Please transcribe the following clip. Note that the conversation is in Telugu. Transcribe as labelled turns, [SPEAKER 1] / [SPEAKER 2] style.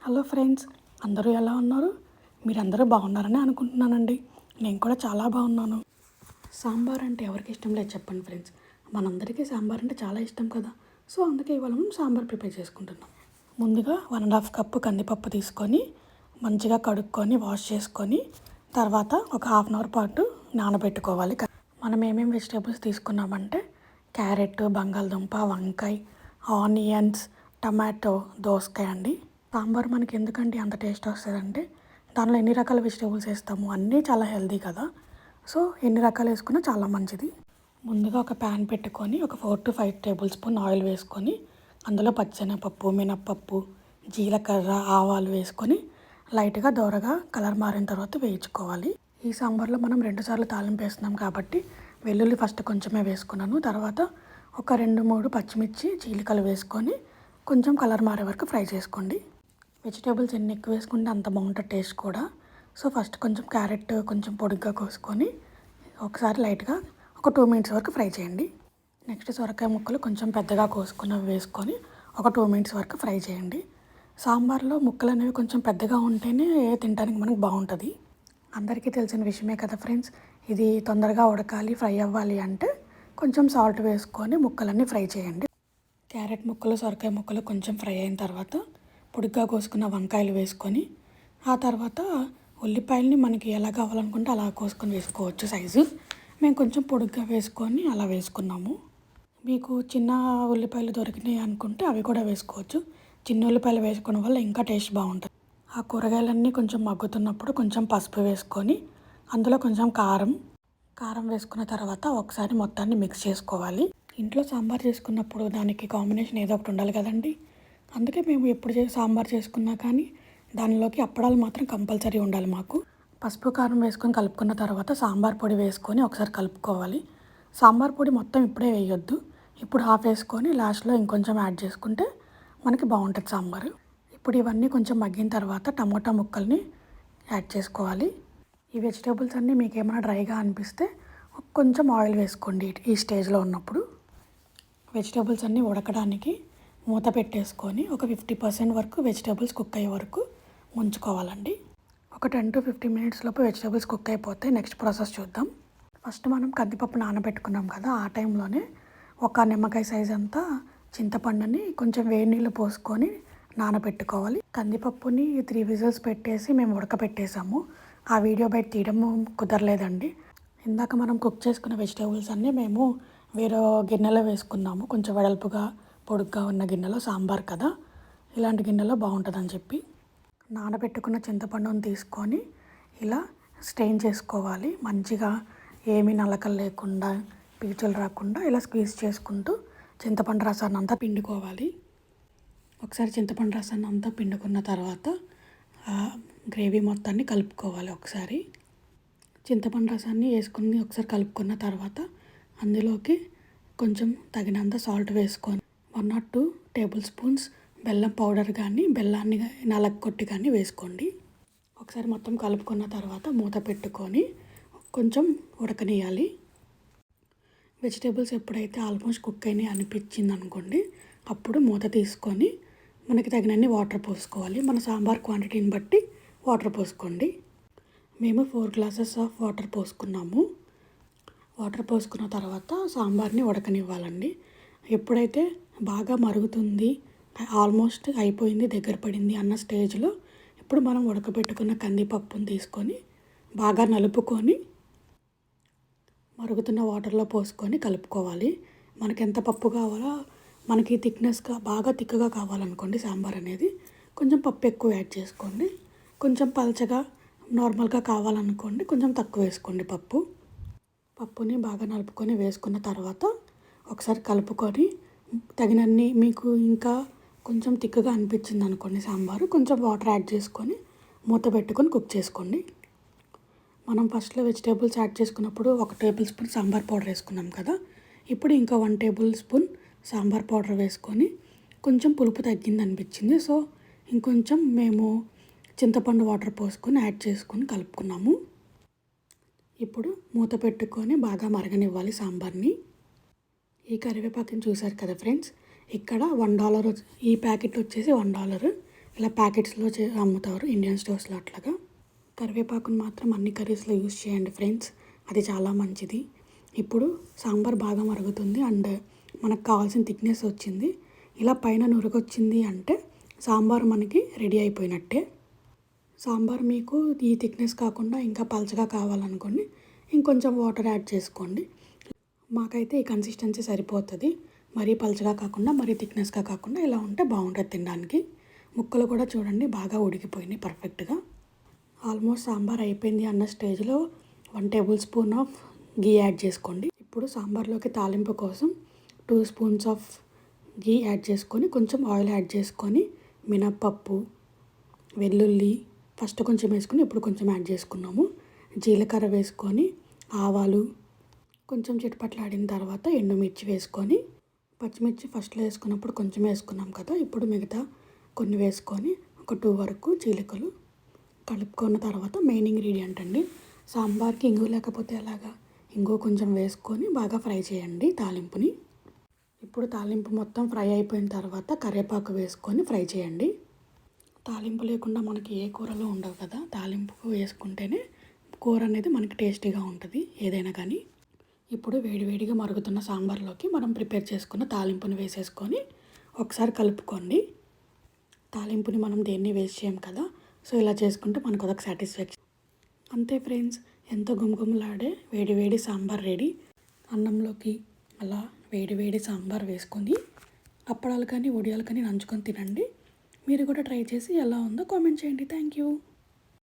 [SPEAKER 1] హలో ఫ్రెండ్స్, అందరూ ఎలా ఉన్నారు? మీరందరూ బాగున్నారని అనుకుంటున్నానండి. నేను కూడా చాలా బాగున్నాను. సాంబార్ అంటే ఎవరికి ఇష్టం లేదు చెప్పండి ఫ్రెండ్స్. మనందరికీ సాంబార్ అంటే చాలా ఇష్టం కదా. సో అందుకే ఇవాళ మనం సాంబార్ ప్రిపేర్ చేసుకుంటున్నాం. ముందుగా 1.5 కప్పు కందిపప్పు తీసుకొని మంచిగా కడుక్కొని వాష్ చేసుకొని తర్వాత ఒక హాఫ్ అన్ అవర్ పాటు నానబెట్టుకోవాలి. మనం ఏమేమి వెజిటేబుల్స్ తీసుకున్నామంటే క్యారెట్, బంగాళదుంప, వంకాయ, ఆనియన్స్, టమాటో, దోసకాయ అండి. సాంబార్ మనకి ఎందుకంటే అంత టేస్ట్ వస్తుందంటే దానిలో ఎన్ని రకాల వెజిటేబుల్స్ వేస్తాము, అన్నీ చాలా హెల్దీ కదా. సో ఎన్ని రకాలు వేసుకున్నా చాలా మంచిది. ముందుగా ఒక ప్యాన్ పెట్టుకొని ఒక 4 to 5 టేబుల్ స్పూన్ ఆయిల్ వేసుకొని అందులో పచ్చెనగపప్పు, మినప్పప్పు, జీలకర్ర, ఆవాలు వేసుకొని లైట్గా దోరగా కలర్ మారిన తర్వాత వేయించుకోవాలి. ఈ సాంబార్లో మనం 2 సార్లు తాలింపు వేస్తున్నాం కాబట్టి వెల్లుల్లి ఫస్ట్ కొంచెమే వేసుకున్నాను. తర్వాత ఒక 2-3 పచ్చిమిర్చి చీలికలు వేసుకొని కొంచెం కలర్ మారే వరకు ఫ్రై చేసుకోండి. వెజిటేబుల్స్ ఎన్ని ఎక్కువ వేసుకుంటే అంత బాగుంటుంది టేస్ట్ కూడా. సో ఫస్ట్ కొంచెం క్యారెట్ కొంచెం పొడిగ్గా కోసుకొని ఒకసారి లైట్గా ఒక 2 minutes వరకు ఫ్రై చేయండి. నెక్స్ట్ సొరకాయ ముక్కలు కొంచెం పెద్దగా కోసుకున్నవి వేసుకొని ఒక 2 minutes వరకు ఫ్రై చేయండి. సాంబార్లో ముక్కలు అనేవి కొంచెం పెద్దగా ఉంటేనే తినడానికి మనకు బాగుంటుంది. అందరికీ తెలిసిన విషయమే కదా ఫ్రెండ్స్. ఇది తొందరగా ఉడకాలి, ఫ్రై అవ్వాలి అంటే కొంచెం సాల్ట్ వేసుకొని ముక్కలన్నీ ఫ్రై చేయండి. క్యారెట్ ముక్కలు, సొరకాయ ముక్కలు కొంచెం ఫ్రై అయిన తర్వాత పొడిగ్గా కోసుకున్న వంకాయలు వేసుకొని ఆ తర్వాత ఉల్లిపాయలని మనకి ఎలా కావాలనుకుంటే అలా కోసుకొని వేసుకోవచ్చు సైజు. మేము కొంచెం పొడిగ్గా వేసుకొని అలా వేసుకున్నాము. మీకు చిన్న ఉల్లిపాయలు దొరికినాయి అనుకుంటే అవి కూడా వేసుకోవచ్చు. చిన్న ఉల్లిపాయలు వేసుకోవడం వల్ల ఇంకా టేస్ట్ బాగుంటుంది. ఆ కూరగాయలన్నీ కొంచెం మగ్గుతున్నప్పుడు కొంచెం పసుపు వేసుకొని అందులో కొంచెం కారం వేసుకున్న తర్వాత ఒకసారి మొత్తాన్ని మిక్స్ చేసుకోవాలి. ఇంట్లో సాంబార్ చేసుకున్నప్పుడు దానికి కాంబినేషన్ ఏదో ఒకటి ఉండాలి కదండి. అందుకే మేము ఎప్పుడు సాంబార్ చేసుకున్నా కానీ దానిలోకి అప్పడాలు మాత్రం కంపల్సరీ ఉండాలి మాకు. పసుపు కారం వేసుకొని కలుపుకున్న తర్వాత సాంబార్ పొడి వేసుకొని ఒకసారి కలుపుకోవాలి. సాంబార్ పొడి మొత్తం ఇప్పుడే వేయొద్దు. ఇప్పుడు హాఫ్ వేసుకొని లాస్ట్లో ఇంకొంచెం యాడ్ చేసుకుంటే మనకి బాగుంటుంది సాంబారు. ఇప్పుడు ఇవన్నీ కొంచెం మగ్గిన తర్వాత టమోటా ముక్కల్ని యాడ్ చేసుకోవాలి. ఈ వెజిటేబుల్స్ అన్నీ మీకు ఏమైనా డ్రైగా అనిపిస్తే కొంచెం ఆయిల్ వేసుకోండి. ఈ స్టేజ్లో ఉన్నప్పుడు వెజిటేబుల్స్ అన్నీ ఉడకడానికి మూత పెట్టేసుకొని ఒక 50% వరకు వెజిటేబుల్స్ కుక్ అయ్యే వరకు ఉంచుకోవాలండి. ఒక 10 to 15 minutes లోపు వెజిటేబుల్స్ కుక్ అయిపోతే నెక్స్ట్ ప్రాసెస్ చూద్దాం. ఫస్ట్ మనం కందిపప్పు నానబెట్టుకున్నాం కదా, ఆ టైంలోనే ఒక నిమ్మకాయ సైజ్ అంతా చింతపండుని కొంచెం వేడి నీళ్ళు పోసుకొని నానబెట్టుకోవాలి. కందిపప్పుని 3 విజిల్స్ పెట్టేసి మేము ఉడకపెట్టేసాము. ఆ వీడియో బయట తీయడం కుదరలేదండి. ఇందాక మనం కుక్ చేసుకున్న వెజిటేబుల్స్ అన్నీ మేము వేరే గిన్నెలో వేసుకున్నాము. కొంచెం వెడల్పుగా పొడుగ్గా ఉన్న గిన్నెలో, సాంబార్ కదా ఇలాంటి గిన్నెలో బాగుంటుందని చెప్పి. నానబెట్టుకున్న చింతపండుని తీసుకొని ఇలా స్ట్రెయిన్ చేసుకోవాలి. మంచిగా ఏమీ నలకలు లేకుండా, పీచులు రాకుండా ఇలా స్క్వీజ్ చేసుకుంటూ చింతపండు రసాన్ని అంతా పిండుకోవాలి. ఒకసారి చింతపండు రసాన్ని అంతా పిండుకున్న తర్వాత గ్రేవీ మొత్తాన్ని కలుపుకోవాలి. ఒకసారి చింతపండు రసాన్ని వేసుకుని ఒకసారి కలుపుకున్న తర్వాత అందులోకి కొంచెం తగినంత సాల్ట్ వేసుకొని 1 or 2 టేబుల్ స్పూన్స్ బెల్లం పౌడర్ కానీ బెల్లాన్ని నలగొట్టి కానీ వేసుకోండి. ఒకసారి మొత్తం కలుపుకున్న తర్వాత మూత పెట్టుకొని కొంచెం ఉడకనియాలి. వెజిటేబుల్స్ ఎప్పుడైతే ఆల్మోస్ట్ కుక్ అయినాయి అనిపించింది అనుకోండి, అప్పుడు మూత తీసుకొని మనకి తగినన్ని వాటర్ పోసుకోవాలి. మన సాంబార్ క్వాంటిటీని బట్టి వాటర్ పోసుకోండి. మేము 4 glasses ఆఫ్ వాటర్ పోసుకున్నాము. వాటర్ పోసుకున్న తర్వాత సాంబార్ని ఉడకనివ్వాలండి. ఎప్పుడైతే బాగా మరుగుతుంది, ఆల్మోస్ట్ అయిపోయింది, దగ్గర పడింది అన్న స్టేజ్లో ఇప్పుడు మనం ఉడకబెట్టుకున్న కందిపప్పుని తీసుకొని బాగా నలుపుకొని మరుగుతున్న వాటర్లో పోసుకొని కలుపుకోవాలి. మనకి ఎంత పప్పు కావాలో, మనకి థిక్నెస్గా బాగా థిక్గా కావాలనుకోండి సాంబార్ అనేది, కొంచెం పప్పు ఎక్కువ యాడ్ చేసుకోండి. కొంచెం పలచగా నార్మల్గా కావాలనుకోండి కొంచెం తక్కువ వేసుకోండి. పప్పుని బాగా నలుపుకొని వేసుకున్న తర్వాత ఒకసారి కలుపుకొని తగినన్ని, మీకు ఇంకా కొంచెం థిక్గా అనిపించింది అనుకోండి సాంబారు, కొంచెం వాటర్ యాడ్ చేసుకొని మూత పెట్టుకొని కుక్ చేసుకోండి. మనం ఫస్ట్లో వెజిటేబుల్స్ యాడ్ చేసుకున్నప్పుడు 1 టేబుల్ స్పూన్ సాంబార్ పౌడర్ వేసుకున్నాం కదా, ఇప్పుడు ఇంకా 1 టేబుల్ స్పూన్ సాంబార్ పౌడర్ వేసుకొని కొంచెం పులుపు తగ్గింది అనిపించింది. సో ఇంకొంచెం మేము చింతపండు వాటర్ పోసుకొని యాడ్ చేసుకొని కలుపుకున్నాము. ఇప్పుడు మూత పెట్టుకొని బాగా మరగనివ్వాలి సాంబార్ని. ఈ కరివేపాకుని చూసారు కదా ఫ్రెండ్స్, ఇక్కడ $1 ఈ ప్యాకెట్ వచ్చేసి $1. ఇలా ప్యాకెట్స్లో అమ్ముతారు ఇండియన్ స్టోర్స్లో అట్లాగా. కరివేపాకును మాత్రం అన్ని కర్రీస్లో యూస్ చేయండి ఫ్రెండ్స్, అది చాలా మంచిది. ఇప్పుడు సాంబార్ బాగా మరుగుతుంది అండ్ మనకు కావాల్సిన థిక్నెస్ వచ్చింది. ఇలా పైన నురగొచ్చింది అంటే సాంబార్ మనకి రెడీ అయిపోయినట్టే. సాంబార్ మీకు ఈ థిక్నెస్ కాకుండా ఇంకా పలచగా కావాలనుకోండి ఇంకొంచెం వాటర్ యాడ్ చేసుకోండి. మాకైతే ఈ కన్సిస్టెన్సీ సరిపోతుంది. మరీ పలచగా కాకుండా మరీ థిక్నెస్గా కాకుండా ఇలా ఉంటే బాగుంటుంది తినడానికి. ముక్కలు కూడా చూడండి బాగా ఉడికిపోయినాయి పర్ఫెక్ట్గా. ఆల్మోస్ట్ సాంబార్ అయిపోయింది అన్న స్టేజ్లో 1 table spoon of ghee add చేసుకోండి. ఇప్పుడు సాంబార్లోకి తాలింపు కోసం 2 స్పూన్స్ ఆఫ్ గీ యాడ్ చేసుకొని కొంచెం ఆయిల్ యాడ్ చేసుకొని మినప్పప్పు, వెల్లుల్లి ఫస్ట్ కొంచెం వేసుకొని ఇప్పుడు కొంచెం యాడ్ చేసుకున్నాము. జీలకర్ర వేసుకొని ఆవాలు కొంచెం చిటపట్లాడిన తర్వాత ఎండుమిర్చి వేసుకొని, పచ్చిమిర్చి ఫస్ట్లో వేసుకున్నప్పుడు కొంచెం వేసుకున్నాం కదా, ఇప్పుడు మిగతా కొన్ని వేసుకొని ఒక 2 వరకు చీలికలు కలుపుకున్న తర్వాత మెయిన్ ఇంగ్రీడియంట్ అండి. సాంబార్కి ఇంగు లేకపోతే ఎలాగా, ఇంగు కొంచెం వేసుకొని బాగా ఫ్రై చేయండి తాలింపుని. ఇప్పుడు తాలింపు మొత్తం ఫ్రై అయిపోయిన తర్వాత కరివేపాకు వేసుకొని ఫ్రై చేయండి. తాలింపు లేకుండా మనకి ఏ కూరలో ఉండవు కదా, తాలింపు వేసుకుంటేనే కూర అనేది మనకి టేస్టీగా ఉంటుంది ఏదైనా కానీ. ఇప్పుడు వేడివేడిగా మరుగుతున్న సాంబార్లోకి మనం ప్రిపేర్ చేసుకున్న తాలింపుని వేసేసుకొని ఒకసారి కలుపుకోండి. తాలింపుని మనం దేన్ని వేస్ట్ చేయం కదా, సో ఇలా చేసుకుంటే మనకు అదొక సాటిస్ఫాక్షన్. అంతే ఫ్రెండ్స్, ఎంతో గుమగుమలాడే వేడివేడి సాంబార్ రెడీ. అన్నంలోకి అలా వేడివేడి సాంబార్ వేసుకొని అప్పడాలు కానీ వడియాలు కానీ నంచుకొని తినండి. మీరు కూడా ట్రై చేసి ఎలా ఉందో కామెంట్ చేయండి. Thank you.